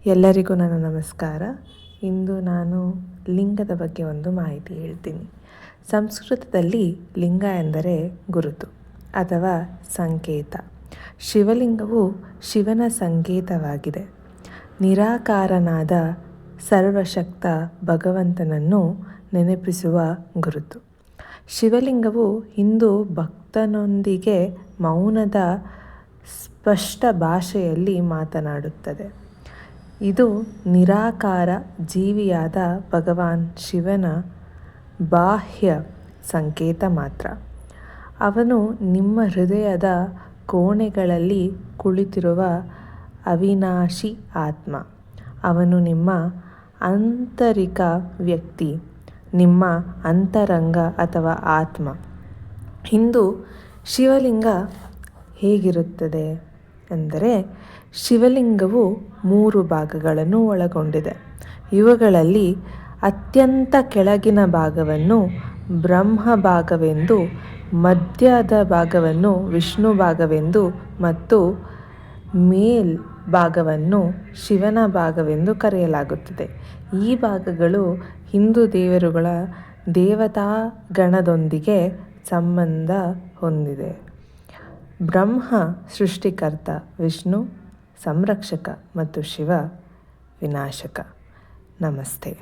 ಎಲ್ಲರಿಗೂ ನನ್ನ ನಮಸ್ಕಾರ. ಇಂದು ನಾನು ಲಿಂಗದ ಬಗ್ಗೆ ಒಂದು ಮಾಹಿತಿ ಹೇಳ್ತೀನಿ. ಸಂಸ್ಕೃತದಲ್ಲಿ ಲಿಂಗ ಎಂದರೆ ಗುರುತು ಅಥವಾ ಸಂಕೇತ. ಶಿವಲಿಂಗವು ಶಿವನ ಸಂಕೇತವಾಗಿದೆ. ನಿರಾಕಾರನಾದ ಸರ್ವಶಕ್ತ ಭಗವಂತನನ್ನು ನೆನಪಿಸುವ ಗುರುತು. ಶಿವಲಿಂಗವು ಹಿಂದೂ ಭಕ್ತನೊಂದಿಗೆ ಮೌನದ ಸ್ಪಷ್ಟ ಭಾಷೆಯಲ್ಲಿ ಮಾತನಾಡುತ್ತದೆ. ಇದು ನಿರಾಕಾರ ಜೀವಿಯಾದ ಭಗವಾನ್ ಶಿವನ ಬಾಹ್ಯ ಸಂಕೇತ ಮಾತ್ರ. ಅವನು ನಿಮ್ಮ ಹೃದಯದ ಕೋಣೆಗಳಲ್ಲಿ ಕುಳಿತಿರುವ ಅವಿನಾಶಿ ಆತ್ಮ. ಅವನು ನಿಮ್ಮ ಆಂತರಿಕ ವ್ಯಕ್ತಿ, ನಿಮ್ಮ ಅಂತರಂಗ ಅಥವಾ ಆತ್ಮ. ಇಂದು ಶಿವಲಿಂಗ ಹೇಗಿರುತ್ತದೆ ಎಂದರೆ, ಶಿವಲಿಂಗವು 3 ಭಾಗಗಳನ್ನು ಒಳಗೊಂಡಿದೆ. ಇವುಗಳಲ್ಲಿ ಅತ್ಯಂತ ಕೆಳಗಿನ ಭಾಗವನ್ನು ಬ್ರಹ್ಮ ಭಾಗವೆಂದು, ಮಧ್ಯದ ಭಾಗವನ್ನು ವಿಷ್ಣು ಭಾಗವೆಂದು ಮತ್ತು ಮೇಲ್ ಭಾಗವನ್ನು ಶಿವನ ಭಾಗವೆಂದು ಕರೆಯಲಾಗುತ್ತದೆ. ಈ ಭಾಗಗಳು ಹಿಂದೂ ದೇವರುಗಳ ದೇವತಾಗಣದೊಂದಿಗೆ ಸಂಬಂಧ ಹೊಂದಿದೆ. ಬ್ರಹ್ಮ ಸೃಷ್ಟಿಕರ್ತ, ವಿಷ್ಣು ಸಂರಕ್ಷಕ ಮತ್ತು ಶಿವ ವಿನಾಶಕ. ನಮಸ್ತೆ.